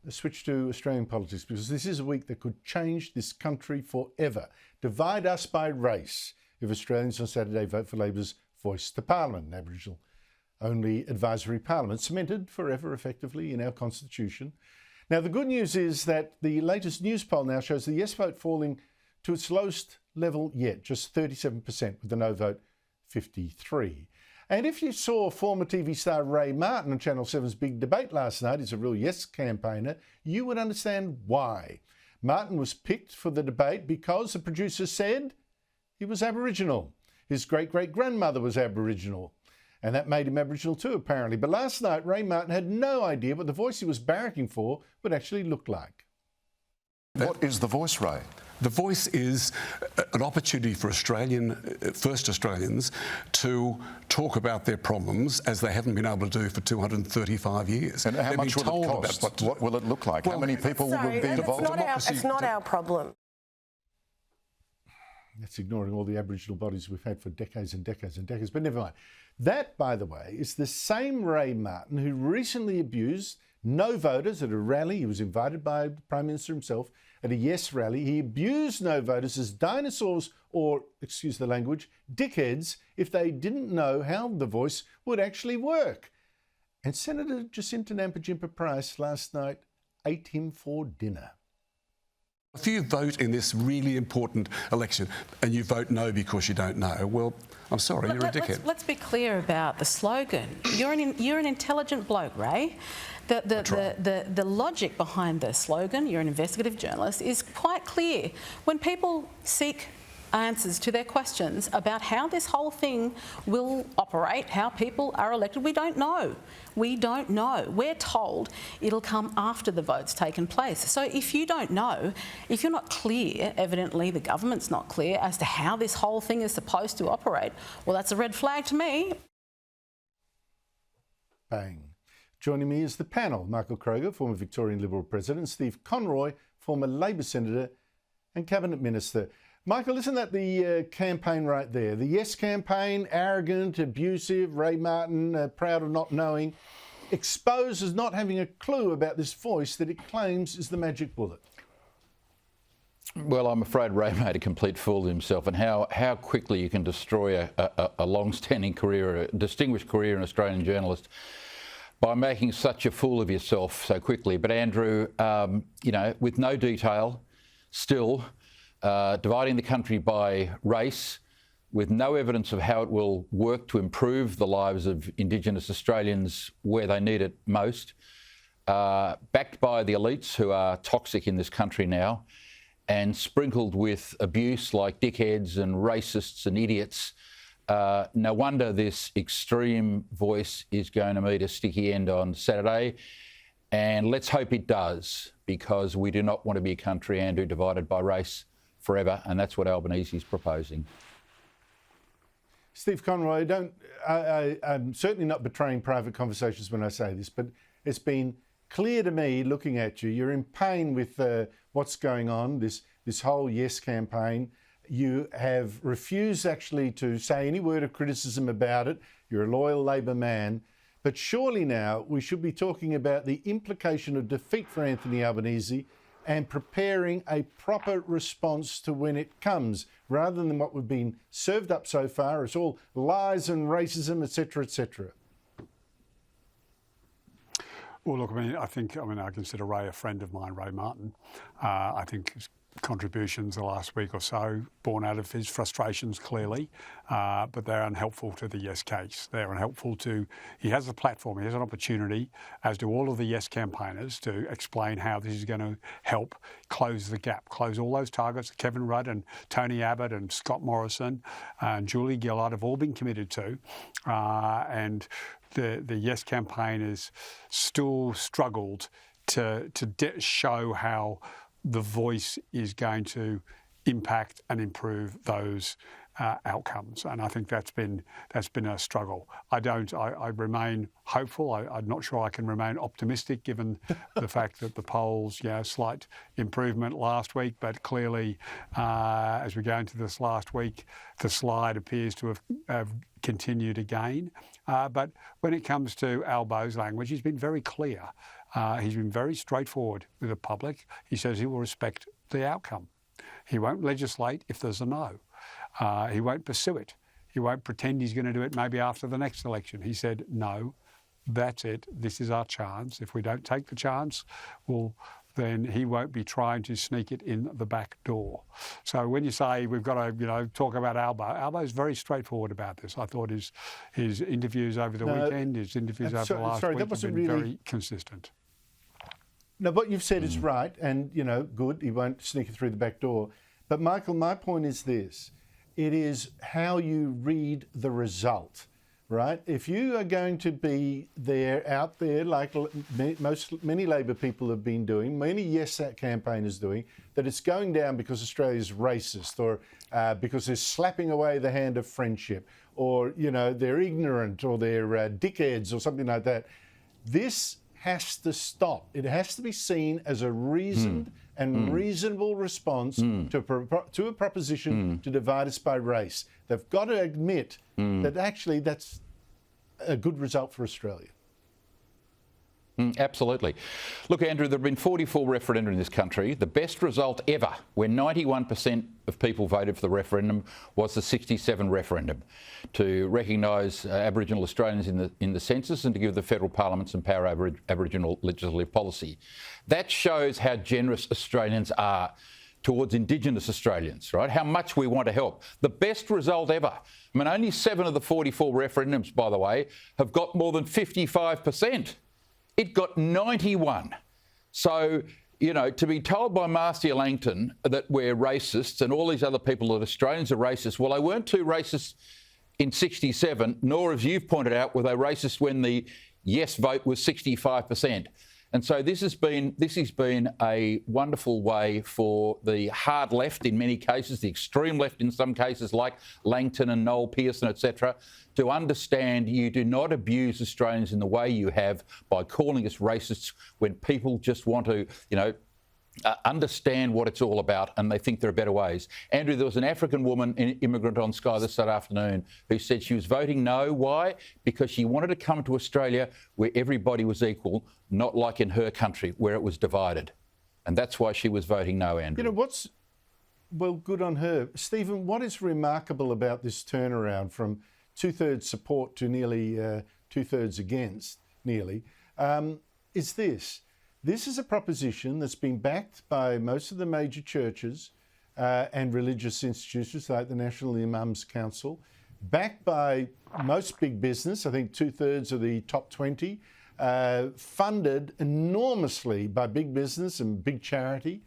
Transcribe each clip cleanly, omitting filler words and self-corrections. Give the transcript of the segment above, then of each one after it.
let's switch to Australian politics, because this is a week that could change this country forever. Divide us by race if Australians on Saturday vote for Labor's voice to Parliament, an Aboriginal-only advisory parliament, cemented forever effectively in our constitution. Now, the good news is that the latest news poll now shows the yes vote falling to its lowest level yet, just 37%, with the no vote 53%. And if you saw former TV star Ray Martin on Channel 7's big debate last night, he's a real yes campaigner, you would understand why. Martin was picked for the debate because the producer said he was Aboriginal. His great-great-grandmother was Aboriginal, and that made him Aboriginal too, apparently. But last night, Ray Martin had no idea what the voice he was barracking for would actually look like. What is the voice, Ray? The voice is an opportunity for first Australians to talk about their problems as they haven't been able to do for 235 years. And how much will it cost? What will it look like? How many people will be involved? It's not our problem. That's ignoring all the Aboriginal bodies we've had for decades and decades and decades, but never mind. That, by the way, is the same Ray Martin who recently abused no voters at a rally. He was invited by the Prime Minister himself at a yes rally. He abused no voters as dinosaurs, or, excuse the language, dickheads, if they didn't know how the voice would actually work. And Senator Jacinta Nampijinpa Price last night ate him for dinner. If you vote in this really important election and you vote no because you don't know, well, I'm sorry, you're a dickhead. Let's be clear about the slogan. You're an intelligent bloke, Ray. The logic behind the slogan, you're an investigative journalist, is quite clear. When people seek answers to their questions about how this whole thing will operate, how people are elected, we don't know. We don't know. We're told it'll come after the vote's taken place. So if you don't know, if you're not clear, evidently the government's not clear as to how this whole thing is supposed to operate, well, that's a red flag to me. Bang. Joining me is the panel: Michael Kroger, former Victorian Liberal President, Steve Conroy, former Labor Senator and Cabinet Minister. Michael, isn't that the campaign right there? The yes campaign, arrogant, abusive, Ray Martin, proud of not knowing, exposed as not having a clue about this voice that it claims is the magic bullet. Well, I'm afraid Ray made a complete fool of himself, and how quickly you can destroy a long-standing career, a distinguished career in Australian journalist by making such a fool of yourself so quickly. But Andrew, with no detail, still dividing the country by race, with no evidence of how it will work to improve the lives of Indigenous Australians where they need it most, backed by the elites who are toxic in this country now, and sprinkled with abuse like dickheads and racists and idiots. No wonder this extreme voice is going to meet a sticky end on Saturday. And let's hope it does, because we do not want to be a country, Andrew, divided by race forever, and that's what Albanese is proposing. Steve Conroy, I'm certainly not betraying private conversations when I say this, but it's been clear to me looking at you, you're in pain with what's going on, this whole yes campaign. You have refused actually to say any word of criticism about it. You're a loyal Labor man. But surely now we should be talking about the implication of defeat for Anthony Albanese and preparing a proper response to when it comes, rather than what we've been served up so far. It's all lies and racism, etc., etc. Well, look, I consider Ray a friend of mine, Ray Martin. I think his contributions the last week or so, born out of his frustrations clearly, but they're unhelpful to the yes case. They're unhelpful to, he has a platform, he has an opportunity, as do all of the yes campaigners, to explain how this is going to help close the gap, close all those targets that Kevin Rudd and Tony Abbott and Scott Morrison and Julie Gillard have all been committed to. And the yes campaign has still struggled to show how the voice is going to impact and improve those outcomes, and I think that's been a struggle. I remain hopeful. I'm not sure I can remain optimistic given the fact that the polls, slight improvement last week, but clearly as we go into this last week, the slide appears to have continued again. But when it comes to Albo's language, he's been very clear. He's been very straightforward with the public. He says he will respect the outcome. He won't legislate if there's a no. He won't pursue it. He won't pretend he's going to do it maybe after the next election. He said, no, that's it. This is our chance. If we don't take the chance, then he won't be trying to sneak it in the back door. So when you say we've got to, talk about Albo is very straightforward about this. I thought his interviews over the weekend, his interviews over the last week have been very consistent. No, what you've said is right, and, good, he won't sneak it through the back door. But, Michael, my point is this. It is how you read the result, right? If you are going to be out there, like many Labor people have been doing, many Yes campaigners doing, that it's going down because Australia's racist, or because they're slapping away the hand of friendship, or, they're ignorant, or they're dickheads, or something like that. This has to stop. It has to be seen as a reasoned and reasonable response to a proposition to divide us by race. They've got to admit that actually that's a good result for Australia. Absolutely. Look, Andrew, there have been 44 referenda in this country. The best result ever, where 91% of people voted for the referendum, was the 67 referendum to recognise Aboriginal Australians in the census and to give the federal parliament some power over Aboriginal legislative policy. That shows how generous Australians are towards Indigenous Australians, right? How much we want to help. The best result ever. I mean, only 7 of the 44 referendums, by the way, have got more than 55%. It got 91. So, to be told by Marcia Langton that we're racists and all these other people that Australians are racist, well, they weren't too racist in 67, nor, as you've pointed out, were they racist when the yes vote was 65%. And so this has been a wonderful way for the hard left in many cases, the extreme left in some cases, like Langton and Noel Pearson, etc., to understand you do not abuse Australians in the way you have by calling us racists when people just want to, understand what it's all about and they think there are better ways. Andrew, there was an African woman, an immigrant on Sky this afternoon, who said she was voting no. Why? Because she wanted to come to Australia where everybody was equal, not like in her country where it was divided. And that's why she was voting no, Andrew. Well, good on her. Stephen, what is remarkable about this turnaround from 2/3 support to nearly 2/3 against, is this. This is a proposition that's been backed by most of the major churches and religious institutions like the National Imams Council, backed by most big business, I think 2/3 of the top 20, funded enormously by big business and big charity.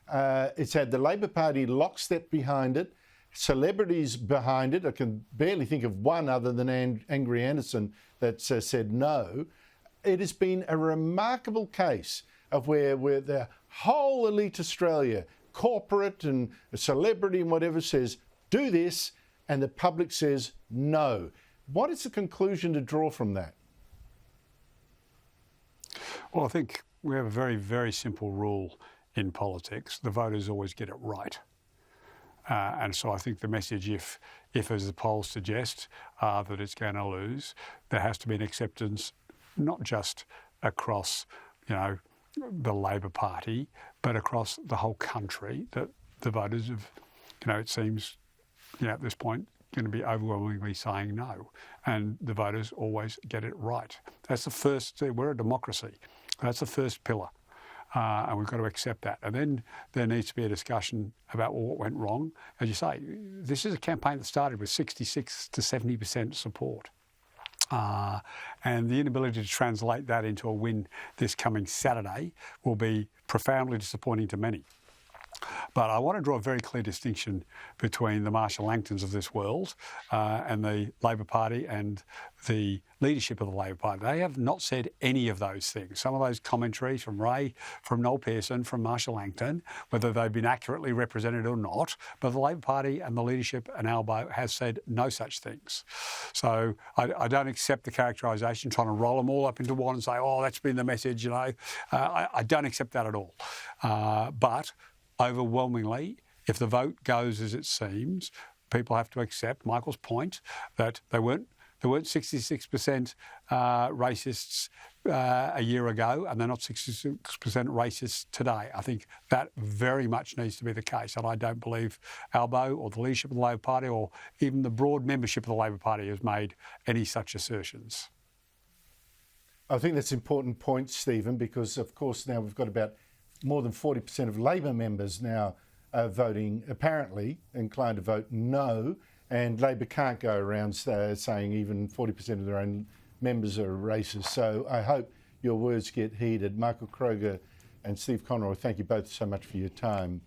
It's had the Labor Party lockstep behind it, celebrities behind it. I can barely think of one other than Angry Anderson that said no. It has been a remarkable case of where the whole elite Australia, corporate and celebrity and whatever, says, do this, and the public says no. What is the conclusion to draw from that? Well, I think we have a very, very simple rule in politics. The voters always get it right. And so I think the message, if as the polls suggest, that it's going to lose, there has to be an acceptance, not just across, the Labor Party, but across the whole country, that the voters have, it seems, at this point, going to be overwhelmingly saying no. And the voters always get it right. That's the first, we're a democracy. That's the first pillar. And we've got to accept that. And then there needs to be a discussion about what went wrong. As you say, this is a campaign that started with 66 to 70% support. And the inability to translate that into a win this coming Saturday will be profoundly disappointing to many. But I want to draw a very clear distinction between the Marcia Langtons of this world and the Labor Party and the leadership of the Labor Party. They have not said any of those things. Some of those commentaries from Ray, from Noel Pearson, from Marcia Langton, whether they've been accurately represented or not, but the Labor Party and the leadership and Albo has said no such things. So I don't accept the characterisation, trying to roll them all up into one and say, oh, that's been the message, I don't accept that at all. But overwhelmingly, if the vote goes as it seems, people have to accept Michael's point that they weren't There weren't 66% racists a year ago, and they're not 66% racist today. I think that very much needs to be the case, and I don't believe Albo or the leadership of the Labor Party or even the broad membership of the Labor Party has made any such assertions. I think that's an important point, Stephen, because of course now we've got about more than 40% of Labor members now voting, apparently inclined to vote no, and Labor can't go around saying even 40% of their own members are racist. So I hope your words get heeded. Michael Kroger and Steve Conroy, thank you both so much for your time.